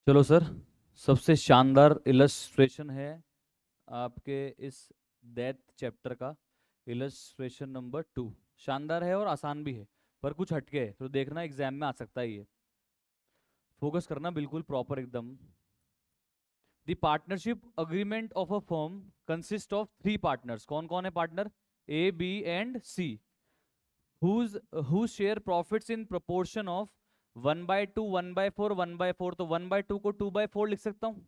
चलो सर, सबसे शानदार इलस्ट्रेशन है आपके इस डेथ चैप्टर का। इलस्ट्रेशन नंबर 2 शानदार है और आसान भी है, पर कुछ हटके है तो देखना एग्जाम में आ सकता है ये। फोकस करना बिल्कुल प्रॉपर एकदम। The partnership agreement of a firm consist of 3 partners. कौन कौन है partner? A, B and C. Who share profits in proportion of 1/2, 1/4, 1/4। तो 1/2 को 2/4 लिख सकता हूँ।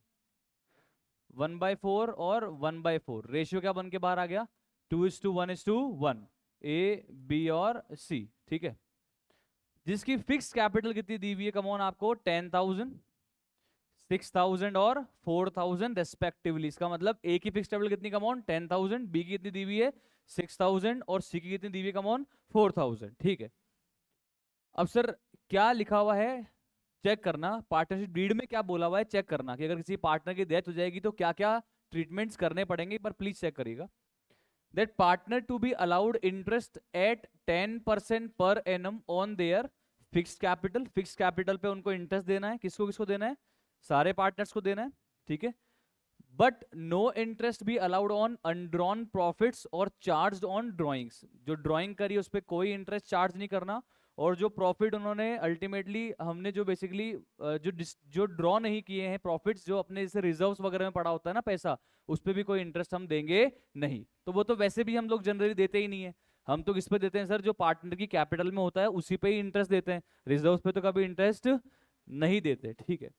1/4 और 1/4 रेशियो क्या बन के बाहर आ गया? 2:1:1। ए, बी और सी, ठीक है। जिसकी फिक्स कैपिटल कितनी दी हुई है कमॉन आपको? 10,000, 6,000 और 4,000 रेस्पेक्टिवली। इसका मतलब ए की फिक्स कैपिटल कितनी कमॉन? 10,000, बी की कितनी दी हुई है? 6,000 और सी की कितनी दी हुई है कमॉन? 4,000, ठीक है। अब सर क्या लिखा हुआ है चेक करना। पार्टनरशिप डीड में क्या बोला हुआ है चेक करना कि अगर किसी पार्टनर की डेथ हो जाएगी तो क्या क्या ट्रीटमेंट्स करने पड़ेंगे, पर प्लीज चेक करिएगा। That partner to be allowed interest at 10% per annum on their fixed capital. Fixed capital पे उनको इंटरेस्ट देना है। किसको किसको देना है? सारे पार्टनर्स को देना है, ठीक है। But no interest be allowed on undrawn profits और चार्ज ऑन ड्रॉइंग्स। जो ड्रॉइंग करी उस पर कोई इंटरेस्ट चार्ज नहीं करना। और जो प्रॉफिट उन्होंने अल्टीमेटली हमने जो बेसिकली जो ड्रॉ नहीं किए हैं प्रॉफिट्स, जो अपने जैसे रिजर्व्स वगैरह में पड़ा होता है ना पैसा, उस पर भी कोई इंटरेस्ट हम देंगे नहीं। तो वो तो वैसे भी हम लोग जनरली देते ही नहीं है। हम तो किस पे देते हैं सर? जो पार्टनर की कैपिटल में होता है उसी पे ही इंटरेस्ट देते हैं। रिजर्व्स पे तो कभी इंटरेस्ट नहीं देते, ठीक है।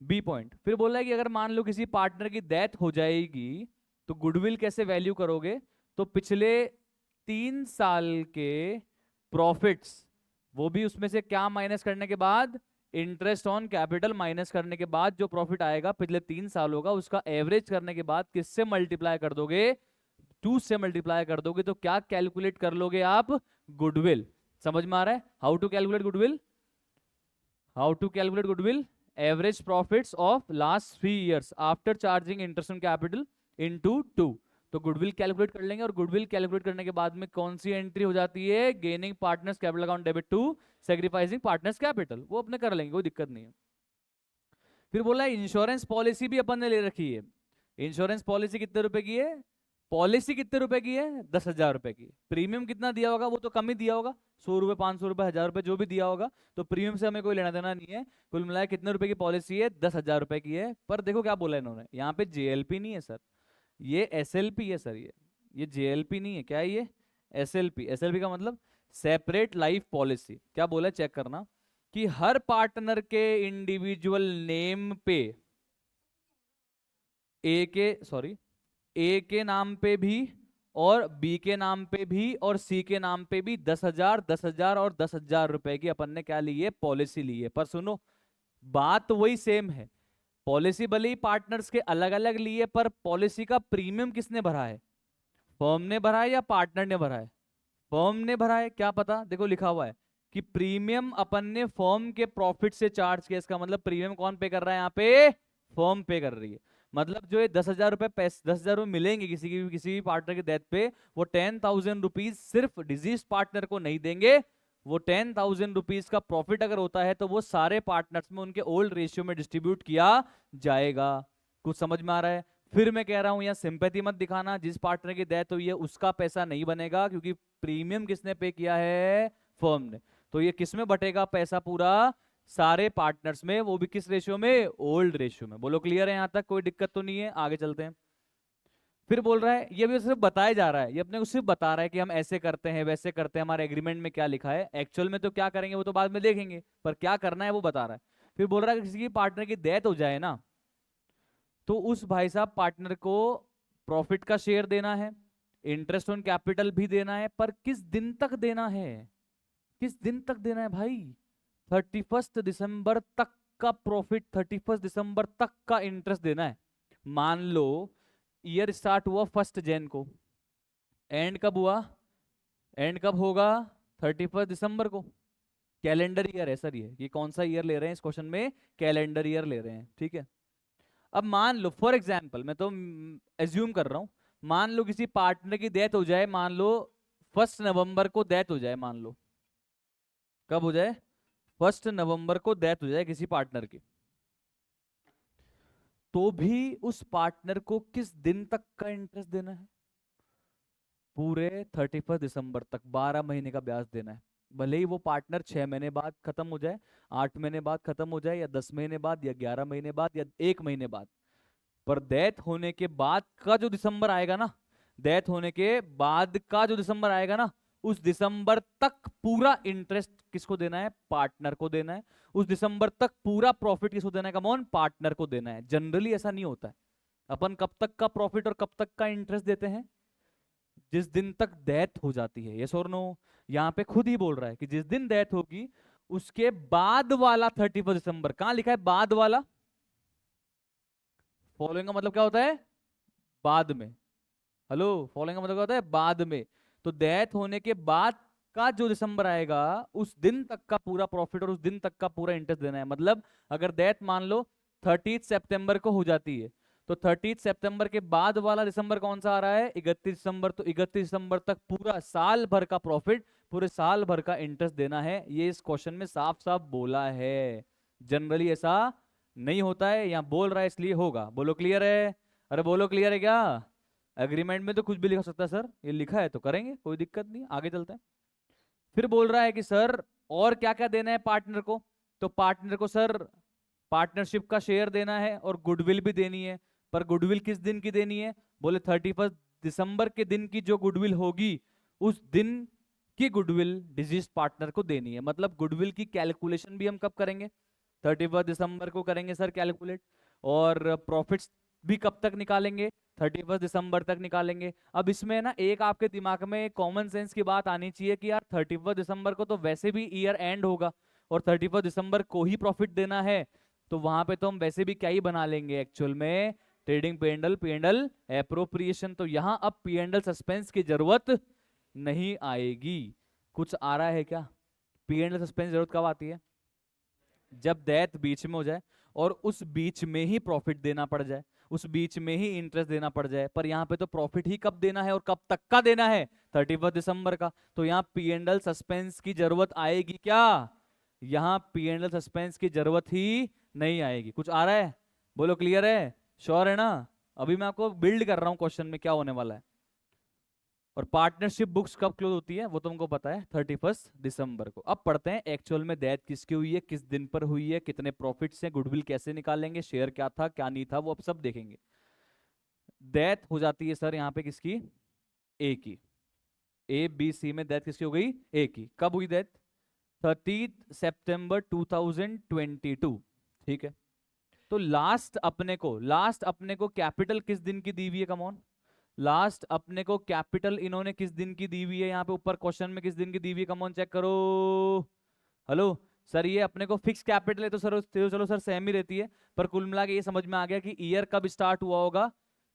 बी पॉइंट फिर बोल रहा है कि अगर मान लो किसी पार्टनर की डेथ हो जाएगी तो गुडविल कैसे वैल्यू करोगे? तो पिछले 3 साल के प्रॉफिट्स, वो भी उसमें से क्या माइनस करने के बाद? इंटरेस्ट ऑन कैपिटल माइनस करने के बाद जो प्रॉफिट आएगा पिछले 3 सालों का, उसका एवरेज करने के बाद किससे मल्टीप्लाई कर दोगे? 2 से मल्टीप्लाई कर दोगे तो क्या कैलकुलेट कर लोगे आप? गुडविल। समझ में आ रहा है how to calculate goodwill? How to calculate goodwill? Average profits of last 3 years after charging interest on capital into 2। तो गुडविल कैलकुलेट कर लेंगे और गुडविल कैलकुलेट करने के बाद में कौन सी एंट्री हो जाती है? Gaining partners capital account debit to sacrificing partners capital. वो अपने कर लेंगे, कोई दिक्कत नहीं है। फिर बोला इंश्योरेंस पॉलिसी भी अपन ने ले रखी है। इंश्योरेंस पॉलिसी कितने रुपए की है? पॉलिसी कितने रुपए की है? 10,000 रुपए की। प्रीमियम कितना दिया होगा? वो तो कम ही दिया होगा, 100 रुपए, 500 रुपए, 1,000 रुपए जो भी दिया होगा। तो प्रीमियम से हमें कोई लेना देना नहीं है। कुल मिलाया कितने रुपए की पॉलिसी है? 10,000 रुपए की है। पर देखो क्या बोला इन्होंने यहाँ पे, जेएलपी नहीं है सर, ये एसएलपी है सर। ये जेएलपी नहीं है। क्या है ये? एसएलपी। एसएलपी का मतलब सेपरेट लाइफ पॉलिसी। क्या बोला चेक करना कि हर पार्टनर के इंडिविजुअल नेम पे, ए के नाम पे भी और बी के नाम पे भी और सी के नाम पे भी 10,000, 10,000 और 10,000 रुपए की अपन ने क्या ली है? पॉलिसी ली है। पर सुनो, बात तो वही सेम है। पॉलिसी भले ही पार्टनर्स के अलग अलग ली है, पर पॉलिसी का प्रीमियम किसने भरा है? फर्म ने भरा है या पार्टनर ने भरा है? फर्म ने भरा है। क्या पता, देखो लिखा हुआ है कि प्रीमियम अपन ने फर्म के प्रॉफिट से चार्ज किया। इसका मतलब प्रीमियम कौन पे कर रहा है यहाँ पे? फर्म पे कर रही है। मतलब जो ये 10,000 रुपए पैसे 10,000 रुपए मिलेंगे किसी भी पार्टनर के डेथ पे, वो 10,000 रुपीज सिर्फ डिजीज पार्टनर को नहीं देंगे। वो 10,000 रुपीज का प्रॉफिट अगर होता है तो वो सारे पार्टनर्स में उनके ओल्ड रेशियो में डिस्ट्रीब्यूट किया जाएगा। कुछ समझ में आ रहा है? फिर मैं कह रहा हूं यहाँ सिंपैथी मत दिखाना। जिस पार्टनर की डेथ हुई है उसका पैसा नहीं बनेगा, क्योंकि प्रीमियम किसने पे किया है? फर्म ने। तो ये किस में बटेगा पैसा? पूरा सारे पार्टनर्स में, वो भी किस रेशियो में? ओल्ड रेशियो में। बोलो क्लियर है यहां तक? कोई दिक्कत तो नहीं है? आगे चलते हैं। फिर बोल रहा है, ये भी सिर्फ बताया जा रहा है, ये अपने को सिर्फ बता रहा है कि हम ऐसे करते हैं वैसे करते हैं, हमारे एग्रीमेंट में क्या लिखा है। एक्चुअल में तो क्या करेंगे वो तो बाद में देखेंगे, पर क्या करना है वो बता रहा है। फिर बोल रहा है कि किसी की पार्टनर की डेथ हो जाए ना, तो उस भाई साहब पार्टनर को प्रॉफिट का शेयर देना है, इंटरेस्ट ऑन कैपिटल भी देना है। पर किस दिन तक देना है? किस दिन तक देना है भाई? 31 दिसंबर तक का प्रॉफिट, 31 दिसंबर तक का इंटरेस्ट देना है। मान लो ईयर स्टार्ट हुआ 1 जनवरी को, एंड कब हुआ? एंड कब होगा? 31 दिसंबर को। कैलेंडर ईयर है सर ये कौन सा ईयर ले रहे हैं इस क्वेश्चन में? कैलेंडर ईयर ले रहे हैं, ठीक है। अब मान लो फॉर एग्जाम्पल, मैं तो एज्यूम कर रहा हूं, मान लो किसी पार्टनर की डेथ हो जाए, मान लो 1 नवंबर को डेथ हो जाए, मान लो कब हो जाए? 1 नवंबर को डेथ हो जाए किसी पार्टनर की। तो भी उस पार्टनर को किस दिन तक का इंटरेस्ट देना है? पूरे 31 दिसंबर तक 12 महीने का ब्याज देना है। भले ही वो पार्टनर 6 महीने बाद खत्म हो जाए, 8 महीने बाद खत्म हो जाए, या 10 महीने बाद, या 11 महीने बाद, या 1 महीने बाद, पर डेथ होने के बाद का जो दिसंबर आएगा ना, डेथ होने के बाद का जो दिसंबर आएगा ना, उस दिसंबर तक पूरा इंटरेस्ट किसको देना है? पार्टनर को देना है। उस दिसंबर तक पूरा प्रॉफिट किसको देना है? कमॉन, पार्टनर को देना है। जनरली ऐसा नहीं होता है। अपन कब तक का प्रॉफिट और कब तक का इंटरेस्ट देते हैं? जिस दिन तक डेथ हो जाती है। यस और नो? यहां पे खुद ही बोल रहा है कि जिस दिन डेथ होगी उसके बाद वाला 31 दिसंबर। कहां लिखा है बाद वाला? फॉलोइंग का मतलब क्या होता है? बाद में। हेलो, फॉलोइंग का मतलब क्या होता है? बाद में। तो डेथ होने के बाद का जो दिसंबर आएगा उस दिन तक का पूरा प्रॉफिट और उस दिन तक का पूरा इंटरेस्ट देना है। मतलब अगर डेथ मान लो 30 सितंबर को हो जाती है, तो 30 सितंबर के बाद वाला दिसंबर कौन सा आ रहा है? 31 दिसंबर। तो 31 दिसंबर तक पूरा साल भर का प्रॉफिट, पूरे साल भर का इंटरेस्ट देना है। ये इस क्वेश्चन में साफ साफ बोला है। जनरली ऐसा नहीं होता है, यहां बोल रहा है इसलिए होगा। बोलो क्लियर है? अरे बोलो क्लियर है क्या? एग्रीमेंट में तो कुछ भी लिखा सकता है सर, ये लिखा है तो करेंगे, कोई दिक्कत नहीं। आगे चलते हैं। फिर बोल रहा है कि सर और क्या क्या देना है पार्टनर को? तो पार्टनर को सर पार्टनरशिप का शेयर देना है और गुडविल भी देनी है। पर गुडविल किस दिन की देनी है? बोले 31 दिसंबर के दिन की जो गुडविल होगी उस दिन की गुडविल डिजीज पार्टनर को देनी है। मतलब गुडविल की कैलकुलेशन भी हम कब करेंगे? 31 दिसंबर को करेंगे सर कैलकुलेट। और प्रॉफिट्स भी कब तक निकालेंगे? 31 दिसंबर तक निकालेंगे। अब इसमें ना एक आपके दिमाग में कॉमन सेंस की बात आनी चाहिए कि यार 31 दिसंबर को तो वैसे भी ईयर एंड होगा और 31 दिसंबर को ही प्रॉफिट देना है, तो वहां पे तो हम वैसे भी क्या ही बना लेंगे एक्चुअल में? Trading P&L appropriation. तो यहां अब P&L सस्पेंस की जरूरत नहीं आएगी। कुछ आ रहा है क्या? P&L सस्पेंस जरूरत कब आती है? जब डेथ बीच में हो जाए और उस बीच में ही प्रॉफिट देना पड़ जाए, उस बीच में ही इंटरेस्ट देना पड़ जाए। पर यहाँ पे तो प्रॉफिट ही कब देना है और कब तक का देना है? 31 दिसंबर का। तो यहाँ P&L सस्पेंस की जरूरत आएगी क्या? यहाँ P&L सस्पेंस की जरूरत ही नहीं आएगी। कुछ आ रहा है? बोलो क्लियर है? श्योर है ना? अभी मैं आपको बिल्ड कर रहा हूँ क्वेश्चन में क्या होने वाला है। और पार्टनरशिप बुक्स कब क्लोज होती है वो तुमको पता है, 31 दिसंबर को। अब पढ़ते हैं एक्चुअल में डेथ किसकी हुई है, किस दिन पर हुई है, कितने प्रॉफिट्स हैं, गुडविल कैसे निकालेंगे, शेयर क्या था क्या नहीं था, वो अब सब देखेंगे। डेथ हो जाती है सर यहाँ पे किसकी? ए की। ABC में डेथ किसकी हो गई? ए की। कब हुई डेथ? 30 सितंबर 2022। ठीक है। तो लास्ट अपने को कैपिटल किस दिन की दी हुई है? कम ऑन, लास्ट अपने को कैपिटल इन्होंने किस दिन की दी हुई है? यहाँ पे ऊपर क्वेश्चन में किस दिन की दी हुई है? कम ऑन चेक करो। हेलो सर, ये अपने को फिक्स कैपिटल है तो सर चलो सर सेम ही रहती है। पर कुल मिला के ये समझ में आ गया कि ईयर कब स्टार्ट हुआ होगा?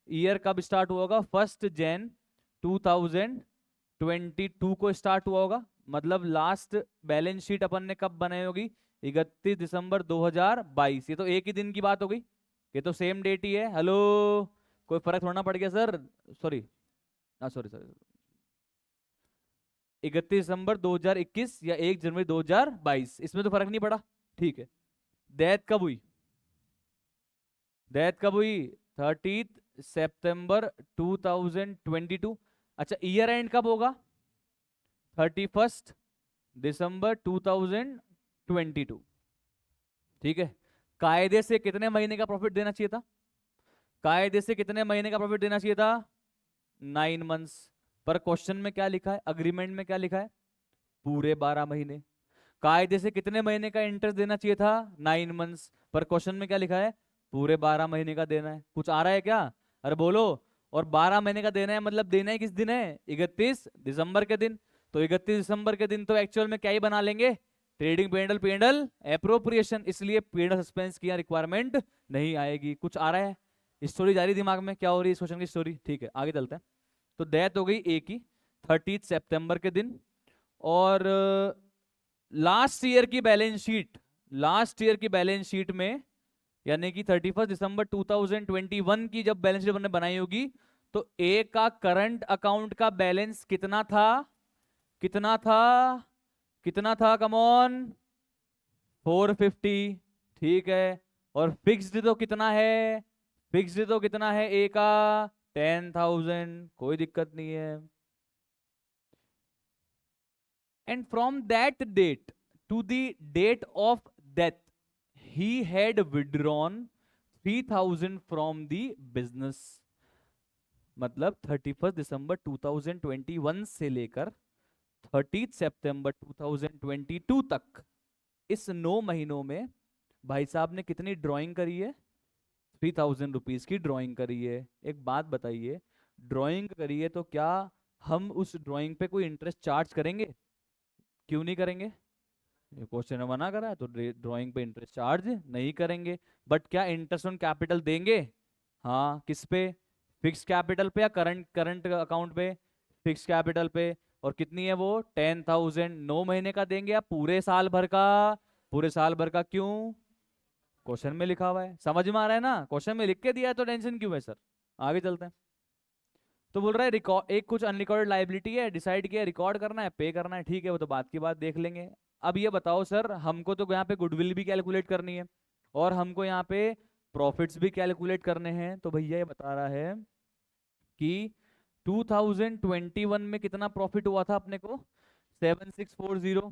ईयर कब स्टार्ट हुआ होगा? 1 जनवरी 2022 को स्टार्ट हुआ होगा। मतलब लास्ट बैलेंस शीट अपन ने कब बनाई होगी? 31 दिसंबर 2022। ये तो एक ही दिन की बात हो गई, ये तो सेम डेट ही है। हेलो, कोई फर्क थोड़ा ना पड़ गया सर? सॉरी, सॉरी सॉरी, 31 दिसंबर 2021 या 1 जनवरी 2022, इसमें तो फर्क नहीं पड़ा। ठीक है। डेथ कब हुई? डेथ कब हुई? 30 सितंबर 2022। अच्छा, ईयर एंड कब होगा? 31 दिसंबर 2022। ठीक है। कायदे से कितने महीने का प्रॉफिट देना चाहिए था? कायदे से कितने महीने का प्रॉफिट देना चाहिए था? 9 मंथ्स। पर क्वेश्चन में क्या लिखा है, अग्रीमेंट में क्या लिखा है? पूरे 12 महीने। कायदे से कितने महीने का इंटरेस्ट देना चाहिए था? 9 मंथ्स। पर क्वेश्चन में क्या लिखा है? पूरे 12 महीने का देना है। कुछ आ रहा है क्या? अरे बोलो। और 12 महीने का देना है मतलब देना है किस दिन है? 31 दिसंबर के दिन। तो 31 दिसंबर के दिन तो एक्चुअल में क्या ही बना लेंगे? Trading P&L appropriation. इसलिए P&L सस्पेंस की रिक्वायरमेंट नहीं आएगी। कुछ आ रहा है? स्टोरी जारी दिमाग में क्या हो रही है इस क्वेश्चन की स्टोरी? ठीक है, आगे चलते हैं। तो डेथ हो गई ए की 30 सितंबर के दिन। और लास्ट ईयर की बैलेंस शीट, लास्ट ईयर की बैलेंस शीट में यानी कि 31 दिसंबर 2021 की जब बैलेंस शीट बनाई होगी तो ए का करंट अकाउंट का बैलेंस कितना था? कितना था? कितना था? Come on, 450। ठीक है। और फिक्स्ड तो कितना है? फिक्स्ड तो कितना है ए का 10,000, कोई दिक्कत नहीं है। And from that date to the date of death he had withdrawn 3,000 from the business. मतलब 31 दिसंबर 2021 से लेकर 30 सितंबर 2022 तक इस 9 महीनों में भाई साहब ने कितनी ड्राइंग करी है? 3,000 रुपीज की ड्राइंग करी है। एक बात बताइए, ड्राइंग करी है तो क्या हम उस ड्राइंग पे कोई इंटरेस्ट चार्ज करेंगे? क्यों नहीं करेंगे? ये क्वेश्चन में मना करा है तो ड्राइंग पे इंटरेस्ट चार्ज नहीं करेंगे। बट क्या इंटरेस्ट ऑन कैपिटल देंगे? हाँ, किस पे? फिक्स कैपिटल पे या करंट करंट अकाउंट पे? फिक्स कैपिटल पे। और कितनी है वो? 10,000। 9 महीने का देंगे या पूरे साल भर का? पूरे साल भर का। क्यों? क्वेश्चन में लिखा हुआ है, समझ में आ रहा है ना? क्वेश्चन में लिख के दिया है तो टेंशन क्यों है सर? आगे चलते हैं। तो बोल रहा है रिकॉर्ड, एक कुछ अनरिकॉर्डेड लाइबिलिटी है, डिसाइड किया रिकॉर्ड करना है, पे करना है, ठीक है वो तो बात की बात देख लेंगे। अब ये बताओ सर, हमको तो यहाँ पे गुडविल भी कैलकुलेट करनी है और हमको यहाँ पे प्रॉफिट्स भी कैलकुलेट करने हैं। तो भैया ये बता रहा है कि 2021 में कितना प्रॉफिट हुआ था अपने को? 7640।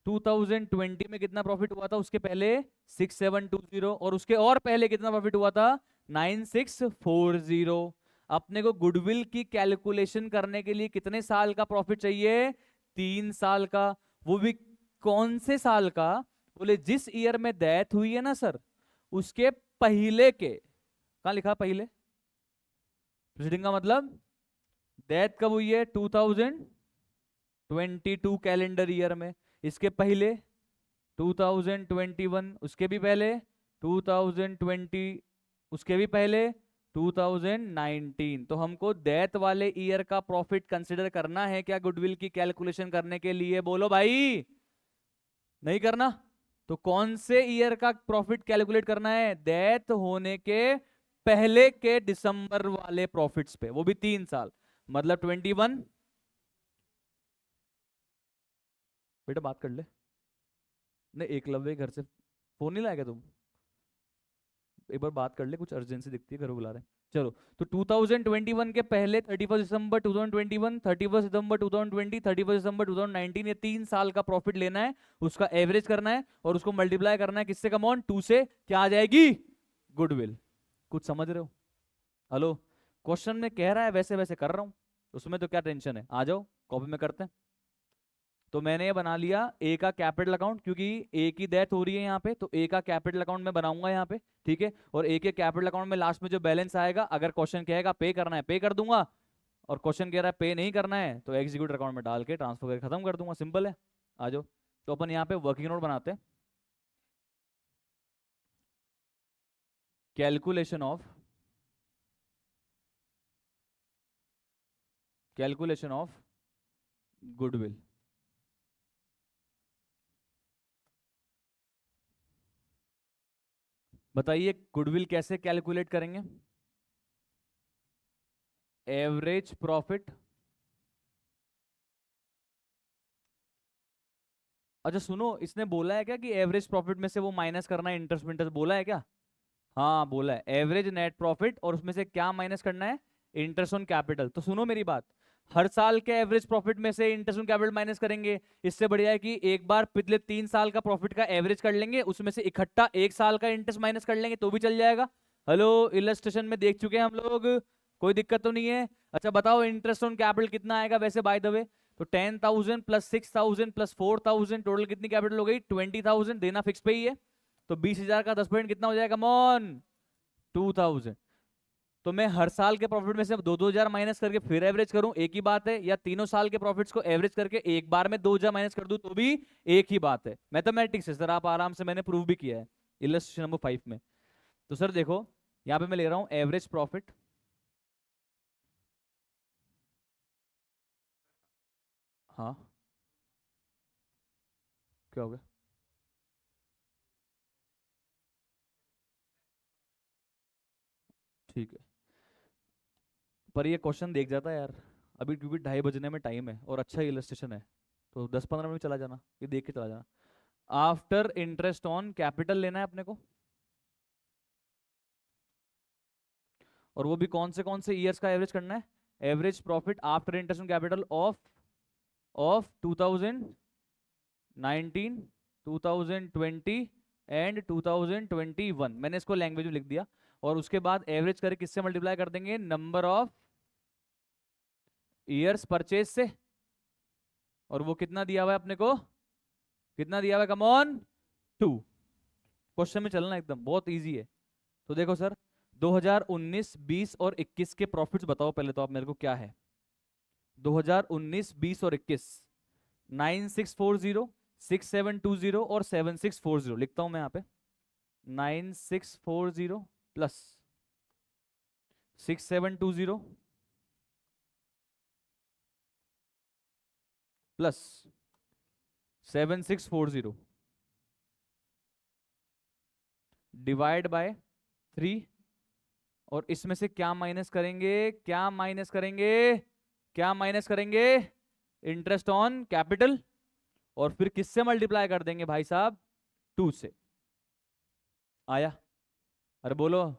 2020 में कितना प्रॉफिट हुआ था उसके पहले? 6720। और उसके और पहले कितना प्रॉफिट हुआ था? 9640। अपने को गुडविल की कैलकुलेशन करने के लिए कितने साल का प्रॉफिट चाहिए? 3 साल का। वो भी कौन से साल का? बोले जिस ईयर में डेथ हुई है ना सर, उसके पहले के। कहा लिखा पहले? प्रीसीडिंग का मतलब डेथ कब हुई है? 2022 कैलेंडर ईयर में। इसके पहले 2021, उसके भी पहले 2020, उसके भी पहले 2019। तो हमको डेथ वाले ईयर का प्रॉफिट कंसिडर करना है क्या गुडविल की कैलकुलेशन करने के लिए? बोलो भाई। नहीं करना? तो कौन से ईयर का प्रॉफिट कैलकुलेट करना है? डेथ होने के पहले के दिसंबर वाले प्रॉफिट्स पे, वो भी 3 साल। मतलब 21। बेटा बात कर ले। नहीं, एकलव्य घर से फोन नहीं लाया क्या तुम? एक बार बात कर ले, कुछ अर्जेंसी दिखती है, घरों बुला रहे हैं। चलो, तो 2021 के पहले 31 दिसंबर 2021, 31 दिसंबर 2020, 31 दिसंबर 2019, ये 3 साल का प्रॉफिट लेना है, उसका एवरेज करना है और उसको मल्टीप्लाई करना है किससे? कम ऑन 2 से। क्या आ जाएगी? गुडविल। कुछ समझ रहे हो? हेलो? क्वेश्चन में कह रहा है वैसे वैसे कर रहा हूं, उसमें तो क्या टेंशन है? आ जाओ कॉपी में करते हैं। तो मैंने ये बना लिया ए का कैपिटल अकाउंट, क्योंकि ए की डेथ हो रही है यहाँ पे, तो ए का कैपिटल अकाउंट मैं बनाऊंगा यहाँ पे, ठीक है। और ए के कैपिटल अकाउंट में लास्ट में जो बैलेंस आएगा, अगर क्वेश्चन कहेगा पे करना है पे कर दूंगा, और क्वेश्चन कह रहा है पे नहीं करना है तो एग्जीक्यूटिव अकाउंट में डाल के ट्रांसफर करके खत्म कर दूंगा। सिंपल है। आ जाओ। तो अपन यहाँ पे वर्किंग नोट बनाते हैं। Calculation of, calculation of goodwill. बताइए गुडविल कैसे कैलकुलेट करेंगे? Average profit. अच्छा सुनो, इसने बोला है क्या कि एवरेज प्रॉफिट में से वो माइनस करना है इंटरेस्ट इंटरेस्ट? बोला है क्या? हाँ बोला है, एवरेज नेट प्रॉफिट, और उसमें से क्या माइनस करना है? Interest on capital. तो सुनो मेरी बात, हर साल के एवरेज प्रॉफिट में से इंटरेस्ट ऑन कैपिटल माइनस करेंगे। इससे बढ़िया है कि एक बार पिछले 3 साल का प्रॉफिट का एवरेज कर लेंगे, उसमें से इकट्ठा 1 साल का इंटरेस्ट माइनस कर लेंगे तो भी चल जाएगा। हेलो, इलस्ट्रेशन में देख चुके हैं हम लोग, कोई दिक्कत तो नहीं है? अच्छा बताओ इंटरेस्ट ऑन कैपिटल कितना आएगा वैसे बाय द वे? तो 10,000 प्लस 6,000 प्लस 4,000, टोटल कितनी कैपिटल हो गई? 20,000। देना फिक्स पे ही है, तो 20,000 का 10% कितना हो जाएगा? मॉन 2,000। तो मैं हर साल के प्रॉफिट में से 2-2 हजार माइनस करके फिर एवरेज करूं, एक ही बात है, या तीनों साल के प्रॉफिट्स को एवरेज करके एक बार में 2,000 माइनस कर दूं तो भी एक ही बात है। मैथमेटिक्स है सर, आप आराम से, मैंने प्रूव भी किया है इलस्ट्रेशन नंबर 5 में। तो सर देखो, यहां पे मैं ले रहा हूं एवरेज प्रॉफिट। हाँ, क्या हो गया? ठीक है, पर ये क्वेश्चन देख जाता है यार अभी, क्योंकि 2:30 बजने में टाइम है और अच्छा इलस्ट्रेशन है, तो 10-15 मिनट में चला जाना, ये देख के चला जाना। आफ्टर इंटरेस्ट ऑन कैपिटल लेना है अपने को। और वो भी कौन से ईयर्स का एवरेज करना है? Average profit after interest on capital of 2019, 2020 and 2021। मैंने इसको लैंग्वेज में लिख दिया। और उसके बाद एवरेज करके किससे मल्टीप्लाई कर देंगे? नंबर ऑफ ईयर्स परचेज से। और वो कितना दिया हुआ है अपने को? कितना दिया हुआ है? Come on, 2। क्वेश्चन में चलना एकदम बहुत इजी है। तो देखो सर, 2019, 20 और 21 के प्रॉफिट्स बताओ पहले तो आप मेरे को क्या है। 2019, 20 और 21, 9640, 6720 और 7640 लिखता हूं मैं यहाँ पे। 9640 प्लस 6720 प्लस 7640 डिवाइड बाय 3। और इसमें से क्या माइनस करेंगे? क्या माइनस करेंगे? क्या माइनस करेंगे? Interest on capital. और फिर किससे मल्टीप्लाई कर देंगे भाई साहब? 2 से। आया? अरे बोलो,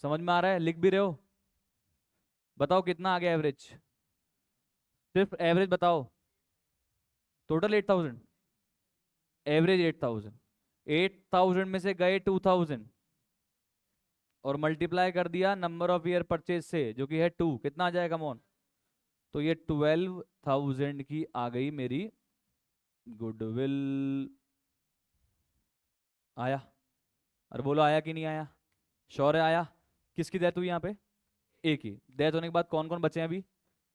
समझ में आ रहा है? लिख भी रहे हो? बताओ कितना आ गया एवरेज? सिर्फ एवरेज बताओ। Total 8000, average 8000। 8000 में से गए 2000 और मल्टीप्लाई कर दिया नंबर ऑफ ईयर परचेज से जो कि है 2। कितना आ जाएगा मोन? तो ये 12,000 की आ गई मेरी गुडविल। आया? अरे बोलो, आया कि नहीं आया? श्योर है आया? किसकी डेथ हुई यहाँ पे? ए की। डेथ होने के बाद कौन कौन बचे हैं अभी?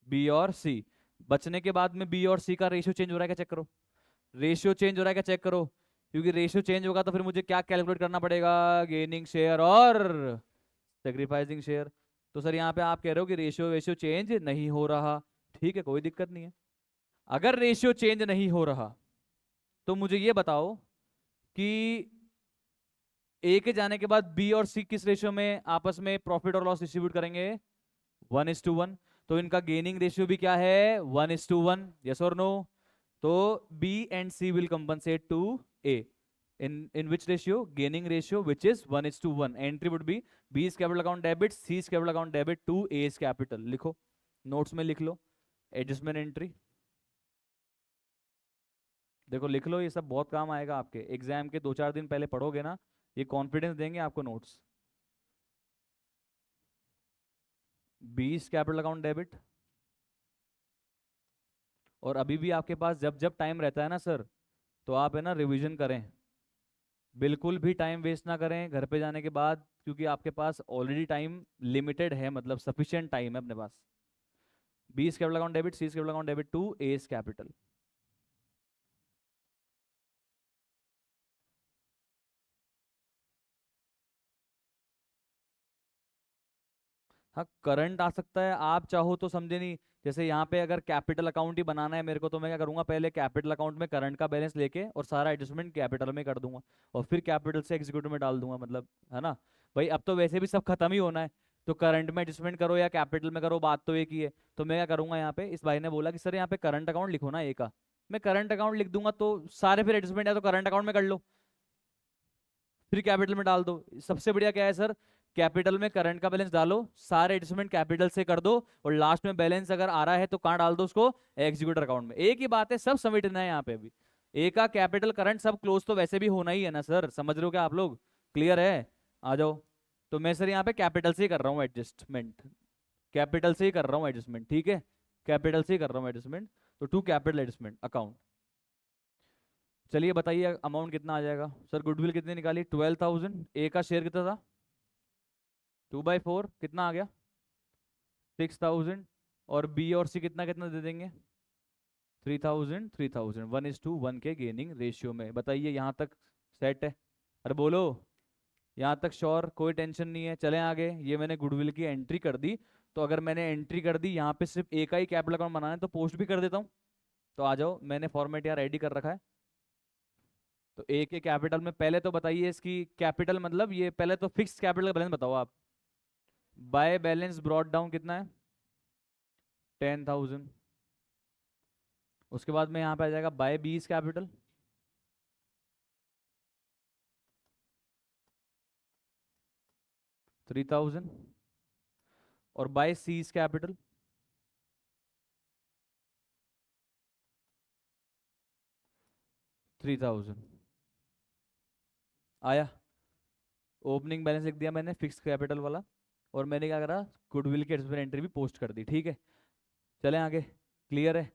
बी और सी। बचने के बाद में बी और सी का रेशियो चेंज हो रहा है क्या? चेक करो। रेशियो चेंज हो रहा है क्या? चेक करो। क्योंकि रेशियो चेंज होगा तो फिर मुझे क्या कैलकुलेट करना पड़ेगा? गेनिंग शेयर और सेक्रीफाइसिंग शेयर। तो सर यहाँ पे आप कह रहे हो कि रेशियो रेशियो चेंज नहीं हो रहा। ठीक है, कोई दिक्कत नहीं है। अगर रेशियो चेंज नहीं हो रहा तो मुझे ये बताओ कि ए के जाने के बाद बी और सी किस रेशियो में आपस में प्रॉफिट और लॉस डिस्ट्रीब्यूट करेंगे? 1:1। तो इनका गेनिंग रेशियो भी क्या है? 1:1। यस और नो? तो B and C will compensate to A in which ratio? Gaining ratio, which is 1:1. Entry would be B's capital account debit, C's capital account debit to A's capital. लिखो, notes में लिख लो adjustment entry. देखो लिख लो, ये सब बहुत काम आएगा आपके एग्जाम के 2-4 दिन पहले पढ़ोगे ना, ये कॉन्फिडेंस देंगे आपको notes. B's capital account debit. और अभी भी आपके पास जब जब टाइम रहता है ना सर, तो आप है ना रिवीजन करें। बिल्कुल भी टाइम वेस्ट ना करें घर पे जाने के बाद, क्योंकि आपके पास ऑलरेडी टाइम लिमिटेड है, मतलब सफिशिएंट टाइम है अपने पास। बीस capital account debit, C's capital account debit to S capital. हाँ, करंट आ सकता है, आप चाहो तो समझे नहीं। जैसे यहाँ पे अगर कैपिटल अकाउंट ही बनाना है मेरे को, तो मैं क्या करूंगा? पहले कैपिटल अकाउंट में करंट का बैलेंस लेके और सारा एडजस्टमेंट कैपिटल में कर दूंगा, और फिर कैपिटल से एग्जीक्यूटिव में डाल दूंगा, मतलब है ना। भाई अब तो वैसे भी सब खत्म ही होना है, तो करंट में एडजस्टमेंट करो या कैपिटल में करो, बात तो एक ही है। तो मैं क्या करूंगा, यहाँ पे इस भाई ने बोला कि सर यहाँ पे करंट अकाउंट लिखो ना ए का, मैं करंट अकाउंट लिख दूंगा, तो सारे फिर एडजस्टमेंट या तो करंट अकाउंट में कर लो, फिर कैपिटल में डाल दो। सबसे बढ़िया क्या है सर? कैपिटल में करंट का बैलेंस डालो, सारे एडजस्टमेंट कैपिटल से कर दो, और लास्ट में बैलेंस अगर आ रहा है तो कहाँ डाल दो उसको? एग्जीक्यूटर अकाउंट में। एक ही बात है, सब समेटना है यहाँ पे अभी। ए का कैपिटल करंट सब क्लोज तो वैसे भी होना ही है ना सर, समझ रहे हो क्या आप लोग? क्लियर है? आ जाओ। तो मैं सर यहाँ पे कैपिटल से ही कर रहा हूँ एडजस्टमेंट, कैपिटल से ही कर रहा हूँ एडजस्टमेंट, ठीक है, कैपिटल से ही कर रहा हूँ एडजस्टमेंट। तो टू कैपिटल एडजस्टमेंट अकाउंट। चलिए बताइए अमाउंट कितना आ जाएगा सर? गुडविल कितनी निकाली? 12,000। ए का शेयर कितना था? 2/4। कितना आ गया? 6,000। और बी और सी कितना कितना दे देंगे? 3,000 3,000। 1:1 के गेनिंग रेशियो में। बताइए यहाँ तक सेट है? अरे बोलो, यहाँ तक श्योर? कोई टेंशन नहीं है? चलें आगे। ये मैंने गुडविल की एंट्री कर दी, तो अगर मैंने एंट्री कर दी यहाँ पे सिर्फ एक ही कैपिटल अकाउंट बनाना है, तो पोस्ट भी कर देता हूँ। तो आ जाओ, मैंने फॉर्मेट यहाँ रेडी कर रखा है। तो ए के कैपिटल में पहले तो बताइए इसकी कैपिटल, मतलब ये पहले तो फिक्स कैपिटल का बैलेंस बताओ आप। बाय बैलेंस ब्रॉट डाउन कितना है? 10,000। उसके बाद में यहाँ पे आ जाएगा बाय बीस कैपिटल, 3,000। और बाय सीज कैपिटल 3000 आया। ओपनिंग बैलेंस लिख दिया मैंने फिक्स कैपिटल वाला, और मैंने क्या करा, गुडविल की एडजस्टमेंट एंट्री भी पोस्ट कर दी। ठीक है, चलें आगे, क्लियर है।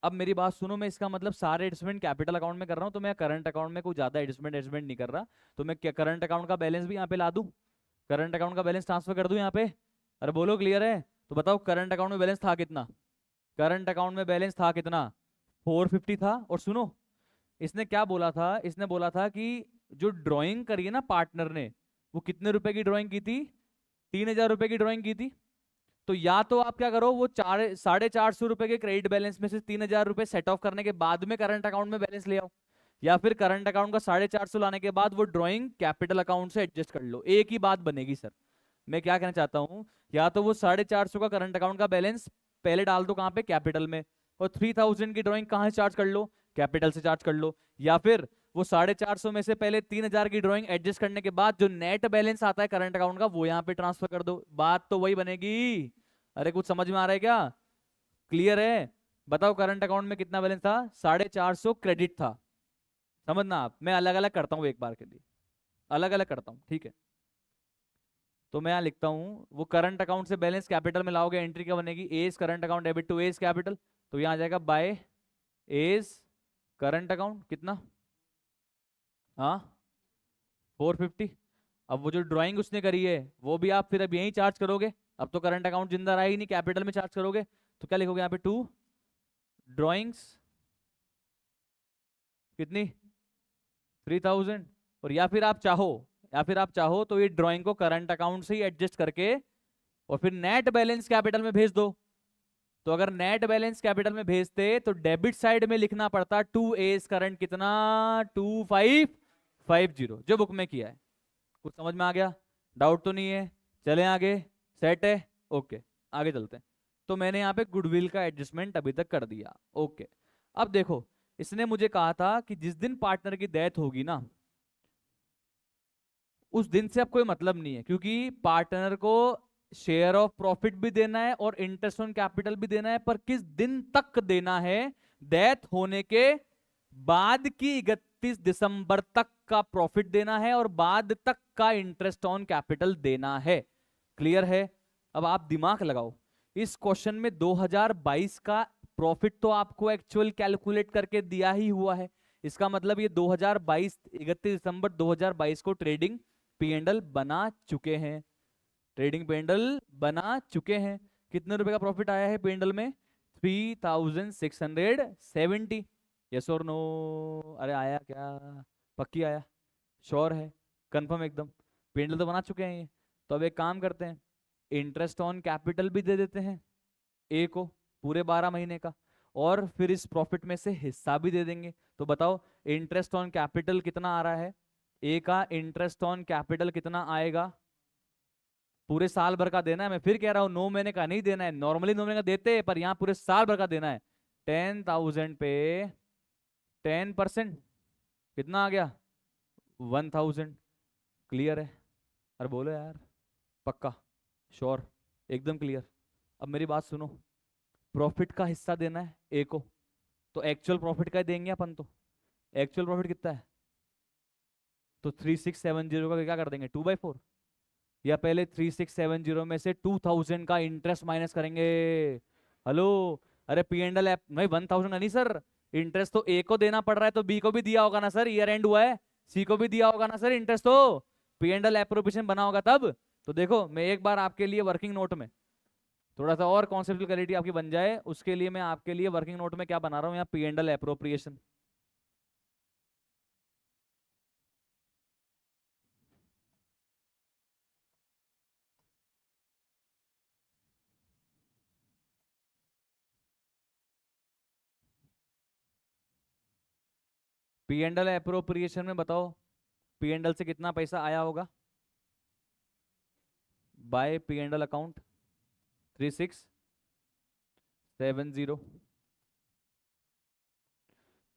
अब मेरी बात सुनो, मैं इसका मतलब सारे एडजस्टमेंट कैपिटल अकाउंट में कर रहा हूँ, तो मैं करंट अकाउंट में कोई ज्यादा एडजस्टमेंट एडजस्टमेंट नहीं कर रहा। तो मैं क्या करंट अकाउंट का बैलेंस भी यहाँ पे ला दूं, करंट अकाउंट का बैलेंस ट्रांसफर कर दूं यहाँ पे। अरे बोलो क्लियर है? तो बताओ करंट अकाउंट में बैलेंस था कितना, करंट अकाउंट में बैलेंस था कितना, 450 था। और सुनो, इसने क्या बोला था, इसने बोला था कि जो ड्राइंग करी है ना पार्टनर ने, वो कितने रुपए की ड्राइंग की थी, 3000 रुपए की ड्राइंग की थी। तो या तो आप क्या करो, वो 450 रुपए के क्रेडिट बैलेंस में से 3000 रुपए सेट ऑफ करने के बाद में करंट अकाउंट में बैलेंस ले आओ, या फिर करंट अकाउंट का 450 लाने के बाद वो ड्राइंग कैपिटल अकाउंट से एडजस्ट कर लो, एक ही बात बनेगी सर। मैं क्या कहना चाहता हूं, या तो वो 450 का करंट अकाउंट का बैलेंस पहले डाल दो कहां पे, कैपिटल में, और 3000 की ड्राइंग कहां से चार्ज कर लो, कैपिटल से चार्ज कर लो। या फिर वो 450 में से पहले 3000 की ड्राइंग एडजस्ट करने के बाद जो नेट बैलेंस आता है करंट अकाउंट का, वो यहाँ पे ट्रांसफर कर दो, बात तो वही बनेगी। अरे कुछ समझ में आ रहा है क्या, क्लियर है? बताओ करंट अकाउंट में कितना बैलेंस था, 450 क्रेडिट था। समझना आप, मैं अलग अलग करता हूँ एक बार के लिए, अलग अलग करता हूँ, ठीक है। तो मैं यहाँ लिखता हूँ, वो करंट अकाउंट से बैलेंस कैपिटल में लाओगे, एंट्री क्या बनेगी, A's current account debit to A's capital. तो यहाँ आ जाएगा बाय एज करंट अकाउंट कितना, हाँ 450। अब वो जो ड्राइंग उसने करी है वो भी आप फिर अब यहीं चार्ज करोगे, अब तो करंट अकाउंट जिंदा रहा ही नहीं, कैपिटल में चार्ज करोगे। तो क्या लिखोगे यहाँ पे, टू ड्राइंग्स कितनी, 3000। और या फिर आप चाहो तो ये ड्राइंग को करंट अकाउंट से ही एडजस्ट करके और फिर नेट बैलेंस कैपिटल में भेज दो। तो अगर नेट बैलेंस कैपिटल में भेजते तो डेबिट साइड में लिखना पड़ता टू एज करंट कितना, 2550, जो बुक में किया है। कुछ समझ में आ गया, डाउट तो नहीं है? चलें आगे, सेट है, ओके आगे चलते हैं। तो मैंने यहाँ पे गुडविल का एडजस्टमेंट अभी तक कर दिया, ओके। अब देखो, इसने मुझे कहा था कि जिस दिन पार्टनर की डेथ होगी ना, उस दिन से अब कोई मतलब नहीं है, क्योंकि पार्टनर को शेयर ऑफ प्रॉफिट भी देना है और इंटरेस्ट ऑन कैपिटल भी देना है, पर किस दिन तक देना है, डेथ होने के बाद की 31 दिसंबर तक का प्रॉफिट देना है और बाद तक का इंटरेस्ट ऑन कैपिटल देना है। क्लियर है? अब आप दिमाग लगाओ, इस क्वेश्चन में 2022 का प्रॉफिट तो आपको एक्चुअल कैलकुलेट करके दिया ही हुआ है। इसका मतलब ये 2022 31 दिसंबर 2022 को ट्रेडिंग पी&एल बना चुके हैं, ट्रेडिंग पी&एल बना चुके हैं। कितने रुपए का प्रॉफिट आया है पी&एल में, 3670। यस और नो? अरे आया क्या, पक्की आया, श्योर है, कंफर्म एकदम, पी&एल तो बना चुके हैं ये। तो अब एक काम करते हैं, इंटरेस्ट ऑन कैपिटल भी दे देते हैं ए को पूरे 12 महीने का, और फिर इस प्रॉफिट में से हिस्सा भी दे देंगे। तो बताओ इंटरेस्ट ऑन कैपिटल कितना आ रहा है, ए का इंटरेस्ट ऑन कैपिटल कितना आएगा, पूरे साल भर का देना है। मैं फिर कह रहा हूं 9 महीने का नहीं देना है, नॉर्मली 9 महीने का देते हैं, पर यहाँ पूरे साल भर का देना है। 10,000 पे 10% कितना आ गया, 1000। क्लियर है? अरे बोलो यार, पक्का, श्योर, एकदम क्लियर। अब मेरी बात सुनो, प्रॉफिट का हिस्सा देना है ए को, तो एक्चुअल प्रॉफिट का देंगे अपन, तो एक्चुअल प्रॉफिट कितना है, तो 3670 का क्या कर देंगे, 2/4, या पहले 3670 में से 2000 का इंटरेस्ट माइनस करेंगे। हेलो, अरे पी&एल ऐप नहीं, 1000 नहीं सर, इंटरेस्ट तो ए को देना पड़ रहा है, तो बी को भी दिया होगा ना सर, ईयर एंड हुआ है, सी को भी दिया होगा ना सर इंटरेस्ट, तो पी&एल एप्रोप्रिएशन बना होगा तब। तो देखो मैं एक बार आपके लिए वर्किंग नोट में थोड़ा सा और कॉन्सेप्चुअल क्लैरिटी आपकी बन जाए, उसके लिए मैं आपके लिए वर्किंग नोट में क्या बना रहा हूँ यहाँ, पी&एल एप्रोप्रिएशन। पी&एल एप्रोप्रिएशन में बताओ, पी&एल से कितना पैसा आया होगा बाय पी&एल अकाउंट, 3670।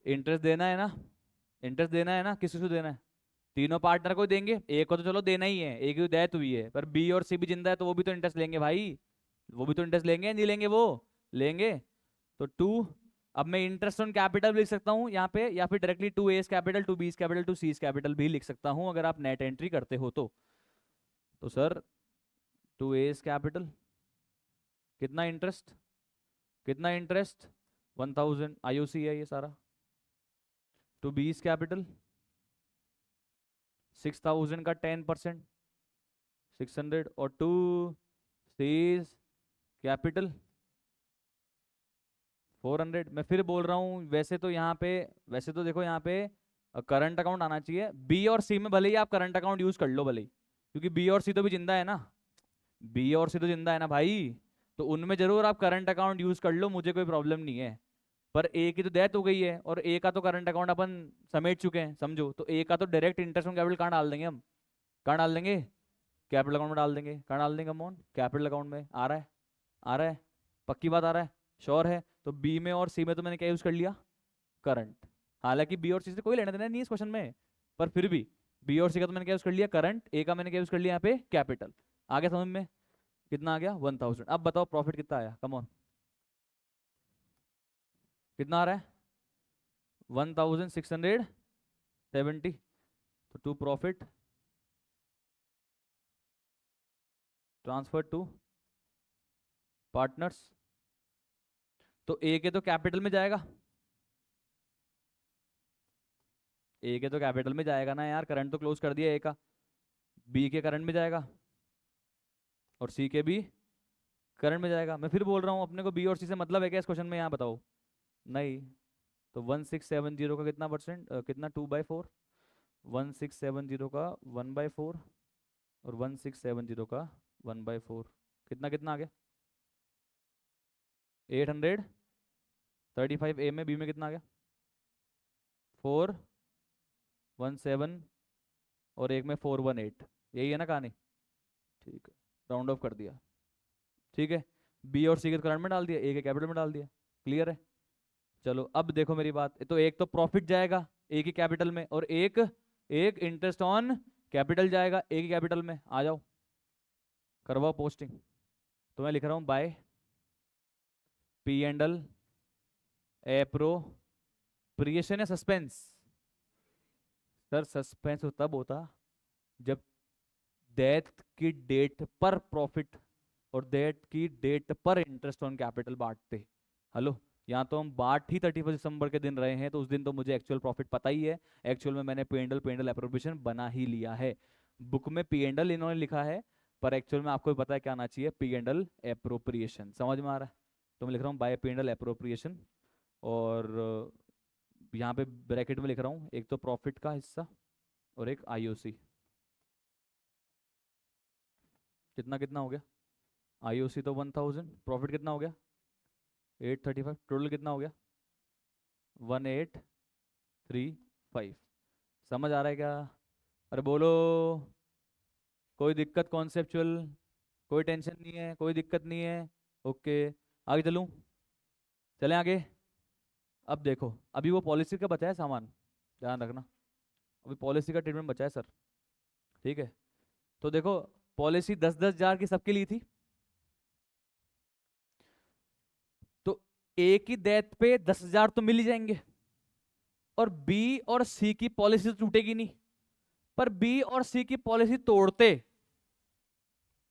इंटरेस्ट देना है ना, इंटरेस्ट देना है ना, किसी को देना है, तीनों पार्टनर को देंगे, एक को तो चलो देना ही है, एक की डेथ हुई है, पर बी और सी भी जिंदा है तो वो भी तो इंटरेस्ट लेंगे भाई। वो भी तो इंटरेस्ट लेंगे, नहीं लेंगे? वो लेंगे। तो 2, अब मैं इंटरेस्ट ऑन कैपिटल लिख सकता हूँ यहाँ पे, या फिर directly 2A capital, 2B capital, 2C capital भी लिख सकता हूँ अगर आप नेट एंट्री करते हो तो सर 2A कैपिटल, कितना इंटरेस्ट, कितना इंटरेस्ट, 1000 IOC है ये सारा। 2B कैपिटल 6000 का 10%, 600, और 2C कैपिटल 400। मैं फिर बोल रहा हूँ, वैसे तो यहाँ पे, वैसे तो देखो यहाँ पे करंट अकाउंट आना चाहिए। बी और सी में भले ही आप करंट अकाउंट यूज कर लो भले ही, क्योंकि बी और सी तो भी जिंदा है ना, बी और सी तो जिंदा है ना भाई, तो उनमें जरूर आप करंट अकाउंट यूज कर लो, मुझे कोई प्रॉब्लम नहीं है। पर ए की तो डेथ हो गई है, और ए का तो करंट अकाउंट अपन समेट चुके हैं समझो, तो ए का तो डायरेक्ट इंटरेस्ट ऑन कैपिटल कहाँ डाल देंगे हम, कहाँ डाल देंगे, कैपिटल अकाउंट में डाल देंगे। कहाँ डाल देंगे अमोन, कैपिटल अकाउंट में। आ रहा है, आ रहा है, पक्की बात आ रहा है, श्योर है? तो बी में और सी में तो मैंने क्या यूज कर लिया, करंट। हालांकि बी और सी से कोई लेना देना नहीं है इस क्वेश्चन में, पर फिर भी बी और सी का तो मैंने क्या यूज कर लिया, करंट। ए का मैंने क्या यूज कर लिया यहाँ पे, कैपिटल। आगे समझ में? कितना आ गया, 1000। अब बताओ प्रॉफिट कितना आया, कम ऑन, कितना आ रहा है, 1670। तो to profit transfer to partners, तो ए के तो कैपिटल में जाएगा, ए के तो कैपिटल में जाएगा ना यार, करंट तो क्लोज कर दिया ए का। बी के करंट में जाएगा, और सी के भी करंट में जाएगा। मैं फिर बोल रहा हूँ, अपने को बी और सी से मतलब है क्या इस क्वेश्चन में, यहाँ बताओ? नहीं। तो 1670 का कितना परसेंट, कितना, 2/4, 1670 का 1/4, और 1670 का 1/4, कितना कितना आ गया, 835। ए में, बी में कितना आ गया, 417, और एक में 418, यही है ना कहानी? ठीक है, राउंड ऑफ कर दिया। ठीक है, बी और सी के करंट में डाल दिया, ए के कैपिटल में डाल दिया, क्लियर है? चलो अब देखो मेरी बात, तो एक तो प्रॉफिट जाएगा ए की कैपिटल में, और एक एक इंटरेस्ट ऑन कैपिटल जाएगा ए की कैपिटल में। आ जाओ, करवाओ पोस्टिंग। तो मैं लिख रहा हूं bye P and L appropriation, या सस्पेंस? सर सस्पेंस तो तब होता जब डेथ की डेट पर प्रॉफिट और डेट की डेट पर इंटरेस्ट ऑन कैपिटल बांटते। हेलो, यहाँ तो हम बांट ही 31 दिसंबर के दिन रहे हैं, तो उस दिन तो मुझे एक्चुअल प्रॉफिट पता ही है, एक्चुअल में मैंने पेंडल एप्रोप्रिएशन बना ही लिया है। बुक में पेंडल इन्होंने लिखा है, पर एक्चुअल में आपको भी पता है क्या आना चाहिए, पेंडल एप्रोप्रिएशन। समझ में आ रहा है? तो मैं लिख रहा हूँ बाय पेंडल एप्रोप्रिएशन, और यहाँ पे ब्रैकेट में लिख रहा हूँ एक तो प्रॉफिट का हिस्सा और एक आईओसी। कितना कितना हो गया, आईओसी तो 1000, प्रॉफिट कितना हो गया, 835, टोटल कितना हो गया, 1835। समझ आ रहा है क्या? अरे बोलो, कोई दिक्कत कॉन्सेप्चुअल? कोई टेंशन नहीं है, कोई दिक्कत नहीं है? ओके, आगे चलूं, चलें आगे। अब देखो, अभी वो पॉलिसी का बचा है सामान, ध्यान रखना, अभी पॉलिसी का ट्रीटमेंट बचा है सर। ठीक है, तो देखो, पॉलिसी 10-10 हजार की सबके लिए थी, तो ए की डेथ पे 10,000 तो मिल ही जाएंगे, और बी और सी की पॉलिसी तो टूटेगी नहीं, पर बी और सी की पॉलिसी तोड़ते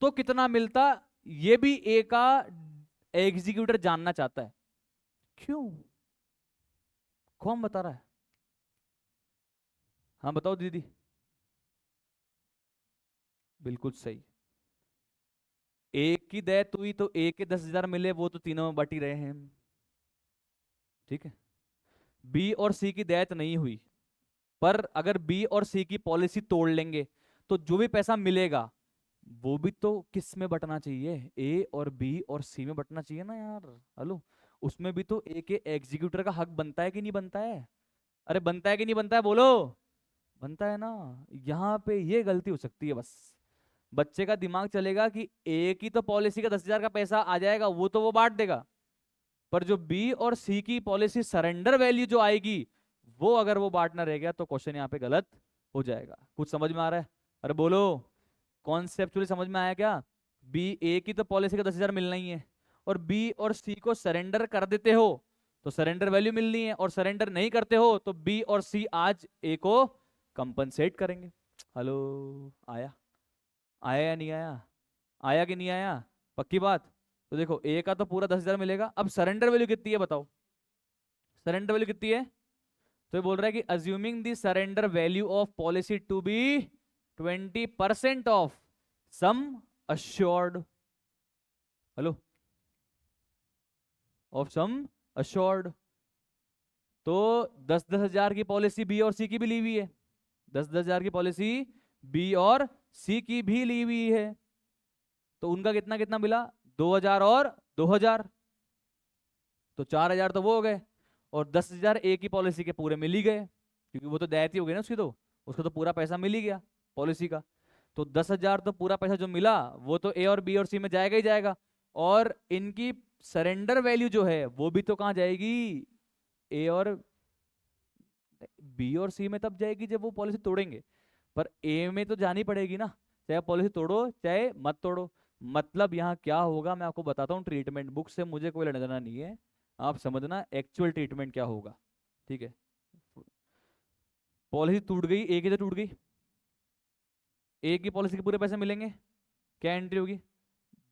तो कितना मिलता, ये भी ए का एग्जीक्यूटर जानना चाहता है। क्यों, कौन बता रहा है? हाँ बताओ दीदी। बिल्कुल सही, एक की डेथ हुई तो ए के 10,000 मिले, वो तो तीनों में बट ही रहे हैं। ठीक है, बी और सी की डेथ नहीं हुई, पर अगर बी और सी की पॉलिसी तोड़ लेंगे तो जो भी पैसा मिलेगा वो भी तो किस में बटना चाहिए, ए और बी और सी में बटना चाहिए ना यार। हेलो, उसमें भी तो ए के एग्जीक्यूटर का हक बनता है कि नहीं बनता है? अरे बनता है कि नहीं बनता है, बोलो। बनता है ना। यहाँ पे ये गलती हो सकती है बस, बच्चे का दिमाग चलेगा कि ए की तो पॉलिसी का 10,000 का पैसा आ जाएगा, वो तो वो बांट देगा, पर जो बी और सी की पॉलिसी सरेंडर वैल्यू जो आएगी, वो अगर वो बांटना रह गया तो क्वेश्चन यहाँ पे गलत हो जाएगा। कुछ समझ में आ रहा है? अरे बोलो, कॉन्सेप्चुअली समझ में आया क्या? बी ए की तो पॉलिसी का 10,000 मिलना ही है, और बी और सी को सरेंडर कर देते हो तो सरेंडर वैल्यू मिलनी है, और सरेंडर नहीं करते हो तो बी और सी आज ए को कंपनसेट करेंगे। हेलो, आया? आया या नहीं आया? आया कि नहीं आया? पक्की बात? तो देखो ए का तो पूरा 10,000 मिलेगा। अब सरेंडर वैल्यू कितनी है बताओ? सरेंडर वैल्यू कितनी है? तो ये बोल रहा है कि assuming the surrender value of policy to be 20% of sum assured, hello, of sum assured. तो 10,000 की पॉलिसी बी और सी की भी ली हुई है, 10,000 की पॉलिसी बी और सी की भी ली हुई है। तो उनका कितना कितना मिला? 2,000 और 2,000, तो 4,000 तो वो हो गए, और 10,000 ए की पॉलिसी के पूरे मिल ही गए, क्योंकि वो तो देयती हो गई ना उसकी, तो उसको तो पूरा पैसा मिल ही गया पॉलिसी का। तो 10,000 तो पूरा पैसा जो मिला वो तो ए और बी और सी में जाएगा ही जाएगा, और इनकी सरेंडर वैल्यू जो है वो भी तो कहाँ जाएगी? ए और बी और सी में तब जाएगी जब वो पॉलिसी तोड़ेंगे, पर ए में तो जानी पड़ेगी ना, चाहे पॉलिसी तोड़ो चाहे मत तोड़ो। मतलब यहाँ क्या होगा मैं आपको बताता हूँ, ट्रीटमेंट बुक से मुझे कोई लेना देना नहीं है, आप समझना एक्चुअल ट्रीटमेंट क्या होगा। ठीक है, पॉलिसी टूट गई, ए की तो टूट गई, ए की पॉलिसी के पूरे पैसे मिलेंगे, क्या एंट्री होगी?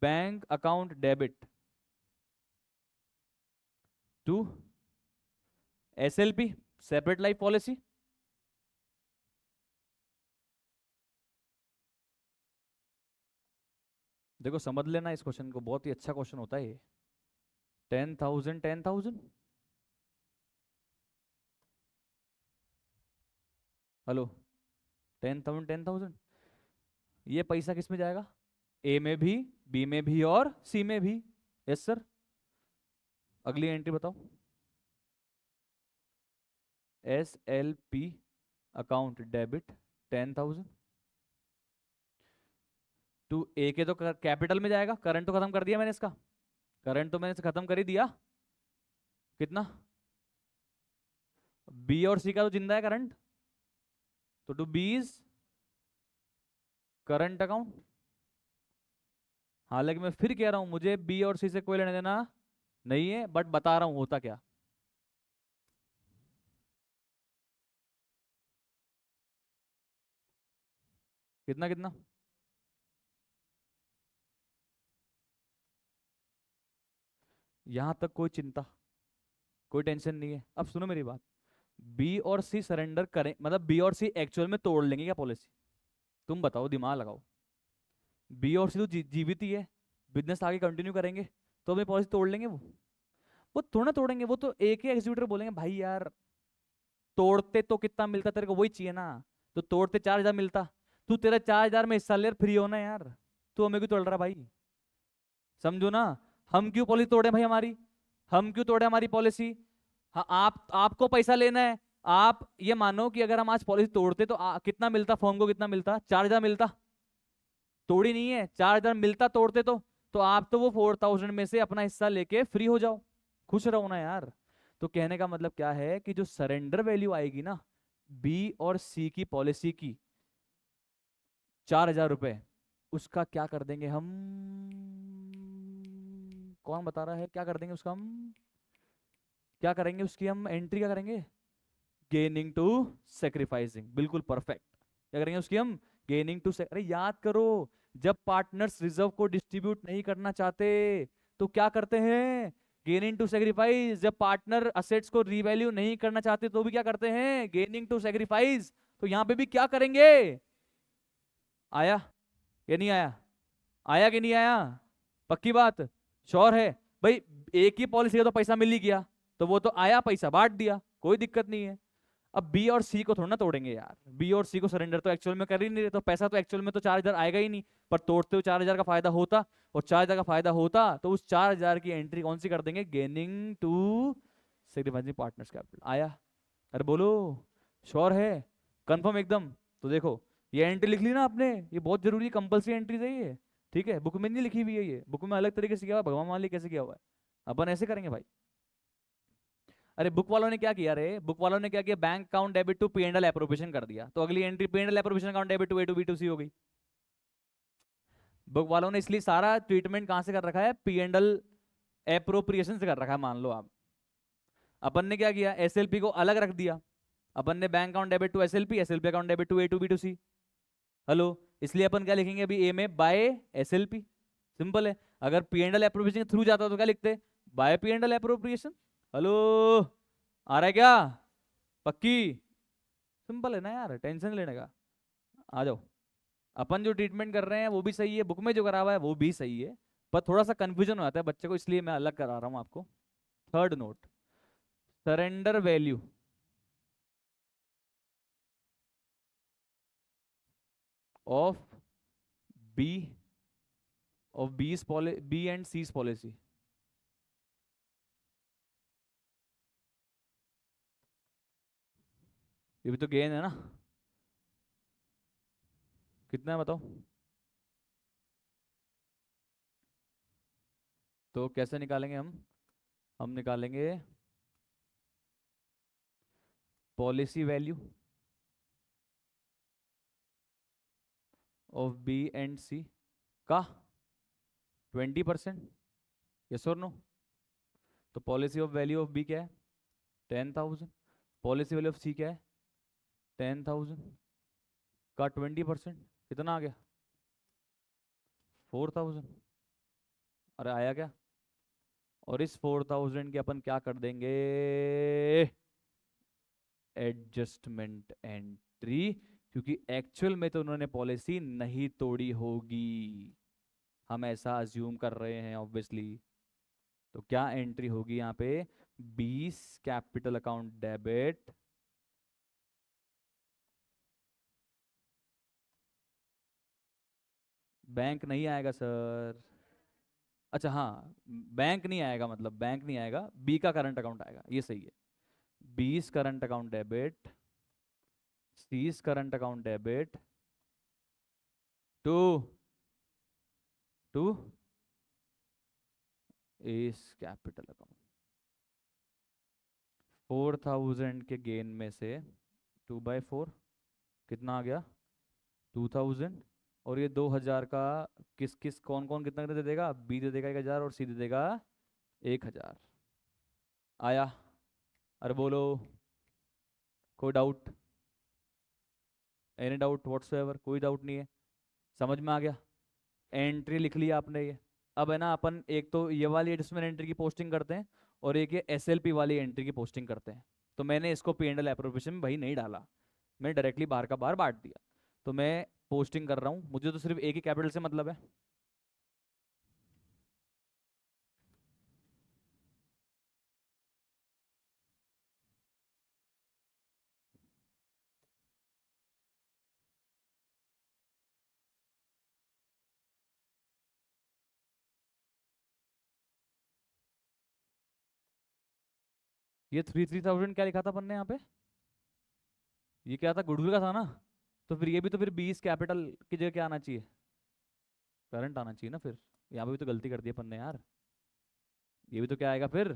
Bank account debit to SLP, separate life policy. देखो समझ लेना इस क्वेश्चन को, बहुत ही अच्छा क्वेश्चन होता है ये। 10,000 10,000, हेलो, 10,000 10,000, ये पैसा किस में जाएगा? ए में भी, बी में भी और सी में भी। Yes sir. अगली एंट्री बताओ। S L P account debit 10,000 to A के, तो कैपिटल में जाएगा, करंट तो खत्म कर दिया मैंने इसका, करंट तो मैंने खत्म कर ही दिया। कितना? बी और सी का तो जिंदा है करंट, तो to B is current account. हालांकि मैं फिर कह रहा हूं मुझे बी और सी से कोई लेना देना नहीं है, बट बता रहा हूं होता क्या। कितना कितना? यहां तक कोई चिंता, कोई टेंशन नहीं है। अब सुनो मेरी बात, बी और सी सरेंडर करें मतलब बी और सी एक्चुअल में तोड़ लेंगे क्या पॉलिसी? तुम बताओ, दिमाग लगाओ। बी और सी तो जीवित ही है, बिजनेस आगे कंटिन्यू करेंगे, तो अपनी पॉलिसी तोड़ लेंगे वो थोड़ा ना तोड़ेंगे, वो तो एक ही एग्जीक्यूटिव बोलेंगे भाई यार तोड़ते तो कितना मिलता तेरे को वही चाहिए ना, तो तोड़ते 4,000 मिलता, तू तेरा 4,000 में हिस्सा ले फ्री होना यार, तू हमें क्यों तोड़ रहा भाई? समझो ना, हम क्यों पॉलिसी तोड़े भाई हमारी, हम क्यों तोड़े हमारी पॉलिसी? हाँ, आपको पैसा लेना है, आप ये मानो कि अगर हम आज पॉलिसी तोड़ते तो कितना मिलता फर्म को, कितना मिलता? 4,000 मिलता, तोड़ी नहीं है, 4,000 मिलता तोड़ते तो आप तो वो 4,000 में से अपना हिस्सा लेके फ्री हो जाओ, खुश रहो ना यार। तो कहने का मतलब क्या है कि जो सरेंडर वैल्यू आएगी ना बी और सी की पॉलिसी की, 4,000 रुपए, उसका क्या कर देंगे हम? कौन बता रहा है क्या कर देंगे उसका हम? क्या करेंगे उसकी हम एंट्री, क्या करेंगे? गेनिंग टू सेक्रीफाइसिंग, बिल्कुल परफेक्ट। क्या करेंगे उसकी हम? गेनिंग टू, अरे याद करो, जब पार्टनर्स रिजर्व को डिस्ट्रीब्यूट नहीं करना चाहते तो क्या करते हैं? Gaining to sacrifice. जब पार्टनर असेट्स को रीवैल्यू नहीं करना चाहते तो भी क्या करते हैं? Gaining to sacrifice. तो यहां पे भी क्या करेंगे? आया या नहीं आया? आया कि नहीं आया? पक्की बात? श्योर है? भाई एक ही पॉलिसी का तो पैसा मिल ही गया, तो वो तो आया पैसा बांट दिया, कोई दिक्कत नहीं है। अब बी और सी को थोड़ा ना तोड़ेंगे यार, बी और सी को सरेंडर तो एक्चुअल में कर ही नहीं रहे, तो पैसा तो एक्चुअल में तो 4,000 आएगा ही नहीं, पर तोड़ते हुए 4,000 का फायदा होता, और 4,000 का फायदा होता तो उस 4,000 की एंट्री कौन सी कर देंगे? Gaining to sacrificing partners capital. आया? अरे बोलो, श्योर है? कंफर्म एकदम? तो देखो ये एंट्री लिख ली ना आपने, ये बहुत जरूरी कंपल्सरी एंट्रीज है ये। ठीक है, बुक में नहीं लिखी हुई है, ये बुक में अलग तरीके से किया हुआ है, भगवान मान ली कैसे किया हुआ है, अपन ऐसे करेंगे भाई। अरे बुक वालों ने क्या किया रे, बुक वालों ने क्या किया, bank account debit to P and L appropriation कर दिया, तो अगली entry P and L appropriation account debit to A to B to C हो गई। बुक वालों ने इसलिए सारा ट्रीटमेंट कहाँ से कर रखा है, पी एंड एल एप्रोप्रिएशन से कर रखा है। मान लो आप, अपन ने क्या किया, एसएलपी को अलग रख दिया। अपन ने bank account debit to SLP, SLP account debit to A to B to C. Hello, इसलिए अपन क्या लिखेंगे अभी ए में, बाय एसएलपी। सिंपल है। अगर पी एंड एल एप्रोप्रिएशन के थ्रू जाता तो क्या लिखते, by P and L appropriation. Hello, आ रहा है क्या, पक्की? सिंपल है ना यार, टेंशन नहीं लेने का। आ जाओ। अपन जो ट्रीटमेंट कर रहे हैं वो भी सही है, बुक में जो करा हुआ है वो भी सही है, पर थोड़ा सा कंफ्यूजन हो जाता है बच्चे को, इसलिए मैं अलग करा रहा हूँ आपको। Third note, surrender value of B, of B and C's policy. ये भी तो गेन है ना, कितना है बताओ? तो कैसे निकालेंगे हम निकालेंगे policy value of B and C का 20%, यस और नो? तो policy of value of B क्या है, 10,000। पॉलिसी वैल्यू ऑफ सी क्या है, 10,000 का 20% कितना आ गया, 4,000। अरे आया क्या? और इस 4,000 के अपन क्या कर देंगे, एडजस्टमेंट एंट्री, क्योंकि एक्चुअल में तो उन्होंने पॉलिसी नहीं तोड़ी होगी, हम ऐसा अज्यूम कर रहे हैं ऑब्वियसली। तो क्या एंट्री होगी यहाँ पे, 20 कैपिटल अकाउंट डेबिट, बैंक नहीं आएगा सर। अच्छा हाँ, बैंक नहीं आएगा, मतलब बैंक नहीं आएगा, बी का करंट अकाउंट आएगा, ये सही है। 20 current account debit, 30 current account debit to to इस कैपिटल अकाउंट। 4,000 के गेन में से 2/4 कितना आ गया, 2,000। और ये 2,000 का किस किस कौन कौन कितना कितना दे देगा, बी दे देगा 1,000 और सी दे देगा 1,000। आया? अरे बोलो, कोई डाउट? Any doubt whatsoever? कोई डाउट नहीं है, समझ में आ गया? एंट्री लिख लिया आपने ये। अब है ना, अपन एक तो ये वाली एडजस्टमेंट एंट्री की पोस्टिंग करते हैं, और एक ये एसएलपी वाली एंट्री की पोस्टिंग करते हैं। तो मैंने इसको पी एंड एल एप्रोप्रिएशन में भाई नहीं डाला, मैं डायरेक्टली बाहर का बाहर बांट दिया। तो मैं पोस्टिंग कर रहा हूँ, मुझे तो सिर्फ एक ही कैपिटल से मतलब है। ये 3,000 क्या लिखा था अपन ने यहाँ पे, ये क्या था, गुडविल का था ना? तो फिर ये भी तो फिर 20 कैपिटल की जगह क्या आना चाहिए, करंट आना चाहिए ना फिर। यहाँ पे भी तो गलती कर दी अपन ने यार, ये भी तो क्या आएगा फिर,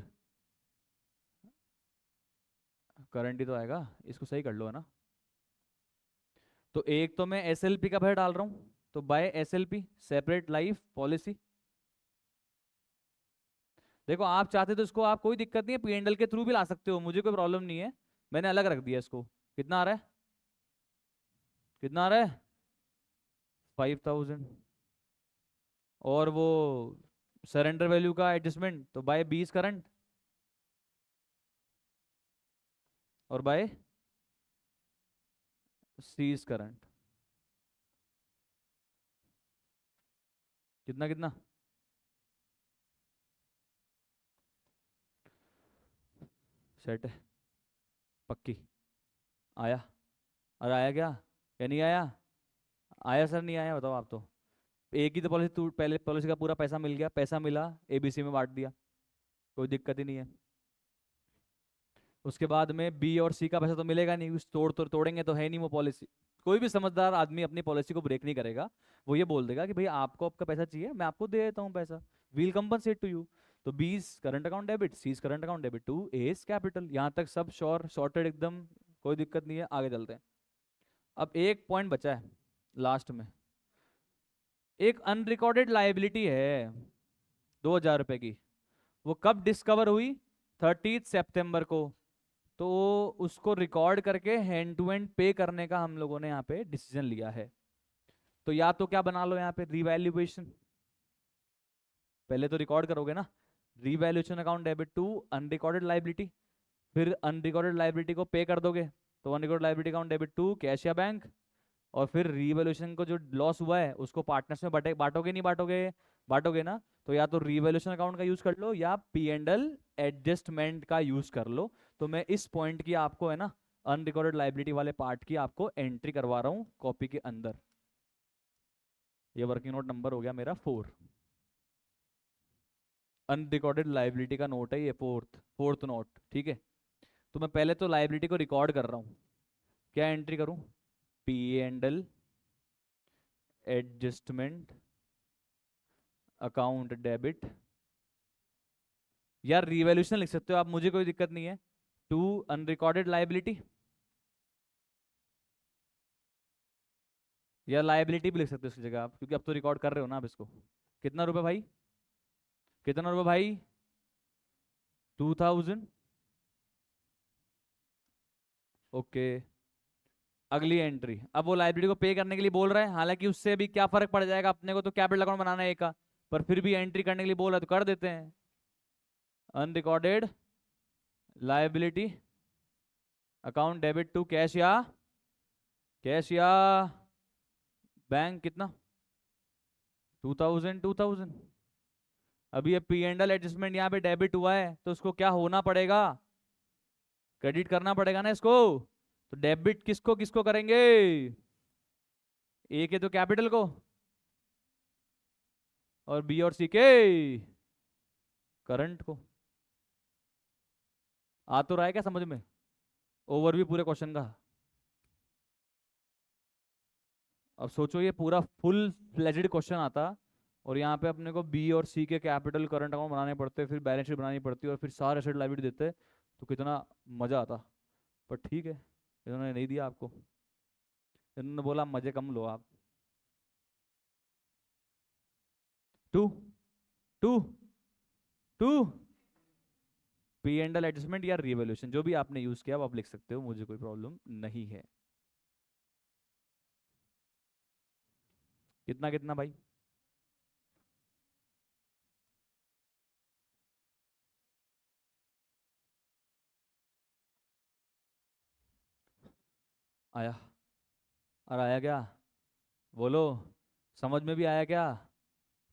करंट ही तो आएगा, इसको सही कर लो है ना। तो एक तो मैं एसएलपी का भर डाल रहा हूँ, तो by SLP separate life policy. देखो आप चाहते तो इसको, आप कोई दिक्कत नहीं है, पीएनडल के थ्रू भी ला सकते हो, मुझे कोई प्रॉब्लम नहीं है। मैंने अलग रख दिया इसको। कितना आ रहा है, कितना आ रहा है, 5,000। और वो सरेंडर वैल्यू का एडजस्टमेंट तो बाय 20 करंट और बाय सीज करंट। कितना कितना, सेट है, पक्की? आया? अरे आया क्या, या नहीं आया? आया सर, नहीं आया बताओ आप तो। एक ही तो पॉलिसी, टू पहले पॉलिसी का पूरा पैसा मिल गया, पैसा मिला, एबीसी में बांट दिया, कोई दिक्कत ही नहीं है। उसके बाद में बी और सी का पैसा तो मिलेगा नहीं, उस तोड़ेंगे तो है नहीं वो पॉलिसी। कोई भी समझदार आदमी अपनी पॉलिसी को ब्रेक नहीं करेगा, वो ये बोल देगा कि भाई आपको आपका पैसा चाहिए, मैं आपको दे देता हूँ पैसा, वील कंपनसेट टू यू। तो 20 current account debit, C's current account debit to S capital, यहाँ तक सब श्योर सॉर्टेड एकदम, कोई दिक्कत नहीं है, आगे चलते हैं। अब एक पॉइंट बचा है लास्ट में, एक अनरिकॉर्डेड लाइबिलिटी है 2,000 रुपए की, वो कब डिस्कवर हुई? 30 सितंबर को। तो उसको रिकॉर्ड करके हैंड टू हैंड पे करने का हम लोगों ने यहाँ पे डिसीजन लिया है। तो या तो क्या बना लो यहाँ पे, रिवैल्यूएशन, पहले तो रिकॉर्ड करोगे ना, revaluation account debit to unrecorded liability, फिर अनरिकॉर्डेड लाइबिलिटी को पे कर दोगे, तो unrecorded liability account debit to cash या बैंक, और फिर रिवैल्यूएशन को जो लॉस हुआ है उसको पार्टनर्स में बांटोगे, नहीं बांटोगे? बांटोगे ना। तो या तो रिवैल्यूएशन अकाउंट का यूज कर लो या पी एंड एल एडजस्टमेंट का यूज कर लो। तो मैं इस पॉइंट की आपको है ना, अनरिकॉर्डेड लाइबिलिटी वाले पार्ट की आपको एंट्री करवा रहा हूँ कॉपी के अंदर। ये वर्किंग नोट नंबर हो गया मेरा 4, अनरिकॉर्डेड लाइबिलिटी का नोट है ये, फोर्थ नोट, ठीक है। तो मैं पहले तो लाइबिलिटी को रिकॉर्ड कर रहा हूँ, क्या एंट्री करूँ? P and L adjustment account debit, यार रिवॉल्यूशन लिख सकते हो आप, मुझे कोई दिक्कत नहीं है, टू अनरिकॉर्डेड लाइबिलिटी, या लाइबिलिटी भी लिख सकते हो उसकी जगह आप, क्योंकि अब तो रिकॉर्ड कर रहे हो ना आप इसको। कितना रुपए भाई? कितना रुपए भाई? 2000। ओके, अगली एंट्री, अब वो लाइबिलिटी को पे करने के लिए बोल रहा है, हालांकि उससे भी क्या फर्क पड़ जाएगा, अपने को तो कैपिटल अकाउंट बनाना है एक का, पर फिर भी एंट्री करने के लिए बोल रहा है तो कर देते हैं। Unrecorded liability account debit to cash या बैंक, कितना? 2000। अभी ये पी एंड एल एडजस्टमेंट यहाँ पे डेबिट हुआ है तो उसको क्या होना पड़ेगा? क्रेडिट करना पड़ेगा ना इसको। तो डेबिट किसको किसको करेंगे? ए के तो कैपिटल को, और बी और सी के करंट को। आ तो रहा है क्या समझ में? ओवरव्यू पूरे क्वेश्चन का। अब सोचो ये पूरा फुल फ्लेजेड क्वेश्चन आता, और यहाँ पे अपने को बी और सी के कैपिटल करंट अकाउंट बनाने पड़ते, फिर बैलेंस शीट बनानी पड़ती, और फिर सारे एसेट लायबिलिटी देते, तो कितना मजा आता। पर ठीक है, इन्होंने नहीं दिया आपको, इन्होंने बोला मजे कम लो आप। To to to P and L adjustment या रिवॉल्यूशन, जो भी आपने यूज किया वो आप लिख सकते हो, मुझे कोई प्रॉब्लम नहीं है। कितना कितना भाई? आया? और आया क्या? बोलो, समझ में भी आया क्या?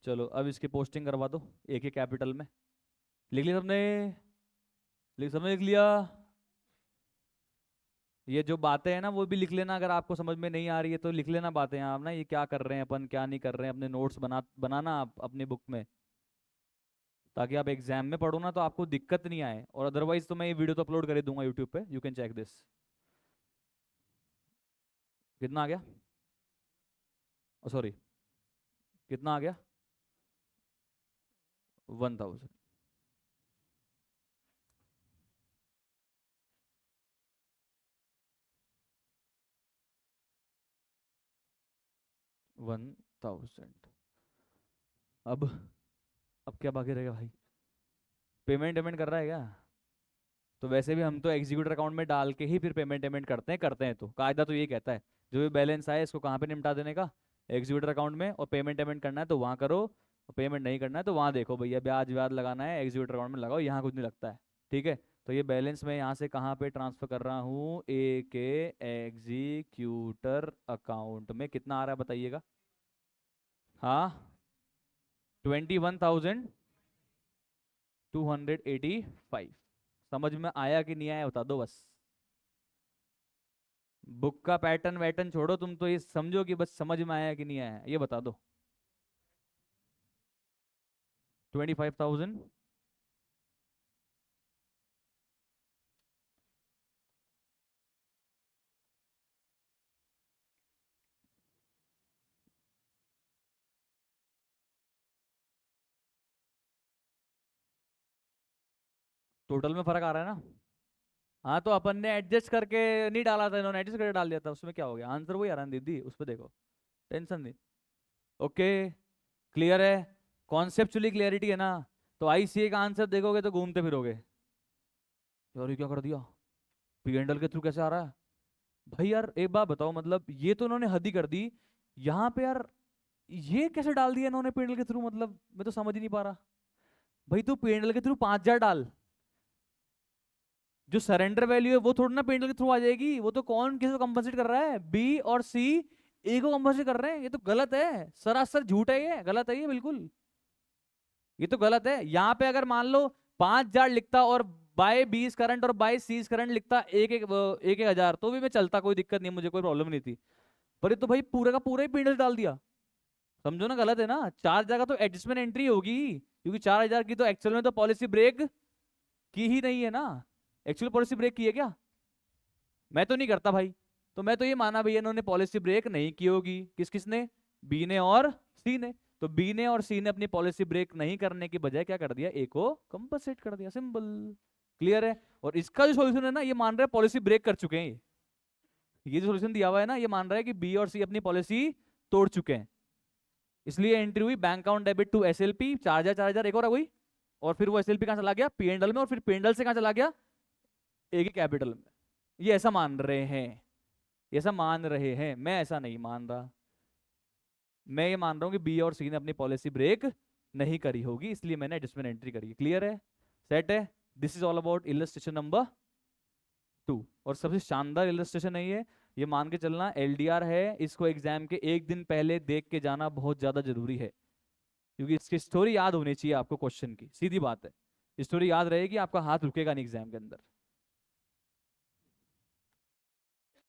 चलो अब इसकी पोस्टिंग करवा दो एक ही कैपिटल में। लिख लिया सबने? सबने लिख लिया? ये जो बातें हैं ना वो भी लिख लेना, अगर आपको समझ में नहीं आ रही है तो लिख लेना बातें आप ना, ये क्या कर रहे हैं अपन, क्या नहीं कर रहे हैं, अपने नोट्स बनाना आप अपनी बुक में, ताकि आप एग्जाम में पढ़ो ना तो आपको दिक्कत नहीं आए। और अदरवाइज तो मैं ये वीडियो तो अपलोड कर ही दूंगा यूट्यूब पे, यू कैन चेक दिस। कितना आ गया? सॉरी, कितना आ गया? 1000। 1000। अब क्या बाकी रहेगा भाई? पेमेंट पेमेंट कर रहा है क्या? तो वैसे भी हम तो एग्जीक्यूटर अकाउंट में डाल के ही फिर पेमेंट पेमेंट करते हैं, तो कायदा तो ये कहता है जो भी बैलेंस आए इसको कहाँ पे निपटा देने का, एग्जीक्यूटर अकाउंट में, और पेमेंट पेमेंट करना है तो वहाँ करो, और पेमेंट नहीं करना है तो वहाँ देखो भैया, ब्याज व्याज लगाना है एग्जीक्यूटर अकाउंट में लगाओ, यहाँ कुछ नहीं लगता है। ठीक है, तो ये बैलेंस मैं यहाँ से कहाँ पे ट्रांसफर कर रहा हूँ, ए के एग्जीक्यूटर अकाउंट में। कितना आ रहा है बताइएगा? हाँ, 21,285। समझ में आया कि नहीं आया बता दो बस। बुक का पैटर्न वैटर्न छोड़ो, तुम तो ये समझो कि बस समझ में आया कि नहीं आया, ये बता दो। 25,000। टोटल में फर्क आ रहा है ना? हाँ, तो अपन ने एडजस्ट करके नहीं डाला था, इन्होंने एडजस्ट करके डाल दिया था, उसमें क्या हो गया, आंसर वही आ रहा है दीदी, उस पर देखो, टेंशन नहीं। ओके, क्लियर है, कॉन्सेप्चुअली क्लियरिटी है ना। तो आईसीए का आंसर देखोगे तो घूमते फिरोगे, यार ये क्या कर दिया, पीएनडल के थ्रू कैसे आ रहा है भाई। यार एक बात बताओ, मतलब ये तो उन्होंने हद ही कर दी यहाँ पे यार, ये कैसे डाल दिया इन्होंने पीएनडल के थ्रू, मतलब मैं तो समझ ही नहीं पा रहा। भाई तू पीएनडल के थ्रू 5,000 डाल, जो सरेंडर वैल्यू है वो थोड़ी ना पीएनडल के थ्रू आ जाएगी, वो तो कौन किसी को कंपनसेट कर रहा है, बी और सी ए को कंपनसेट कर रहे हैं। ये तो गलत है, सरासर झूठ है, ये गलत है, ये बिल्कुल, ये तो गलत है। यहाँ पे अगर मान लो 5,000 लिखता और बाय 20 करंट और बाय 30 करंट लिखता एक हजार, तो भी मैं चलता, कोई दिक्कत नहीं, मुझे कोई प्रॉब्लम नहीं थी। पर ये तो भाई पूरा का पूरा ही पीएनडल डाल दिया, समझो ना, गलत है ना। 4,000 का तो एडजस्टमेंट एंट्री होगी, क्योंकि 4,000 की तो एक्चुअल में तो पॉलिसी ब्रेक की ही नहीं है ना। एक्चुअल पॉलिसी ब्रेक की है क्या? मैं तो नहीं करता भाई। तो मैं तो ये माना भैया इन्होंने पॉलिसी ब्रेक नहीं की होगी, किस किसने, बी ने और सी ने। तो बी ने और सी ने अपनी पॉलिसी ब्रेक नहीं करने की बजाय क्या कर दिया, ए को कंपनसेट कर दिया, सिंपल, क्लियर है। और इसका जो सॉल्यूशन है ना, ये मान रहा है पॉलिसी ब्रेक कर चुके हैं, ये जो सॉल्यूशन दिया हुआ है ना, ये मान रहा है कि बी और सी अपनी पॉलिसी तोड़ चुके हैं। इसलिए एंट्री हुई bank account debit to SLP 4,000 एक और हुई, और फिर वो एसएलपी कहां चला गया, पीएनडल में, और फिर पीएनडल से कहां चला गया, ए के कैपिटल में। ये ऐसा मान रहे हैं, ऐसा मान रहे हैं, मैं ऐसा नहीं मान रहा। मैं ये मान रहा हूँ कि बी और सी ने अपनी पॉलिसी ब्रेक नहीं करी होगी, इसलिए मैंने एडजस्टमेंट एंट्री करी है। क्लियर है, सेट है। This is all about illustration number 2। और सबसे शानदार इलस्ट्रेशन है ये मान के चलना एलडीआर है, इसको एग्जाम के एक दिन पहले देख के जाना बहुत ज्यादा जरूरी है, क्योंकि इसकी स्टोरी याद होनी चाहिए आपको, क्वेश्चन की सीधी बात है, स्टोरी याद रहेगी, आपका हाथ रुकेगा नहीं एग्जाम के अंदर।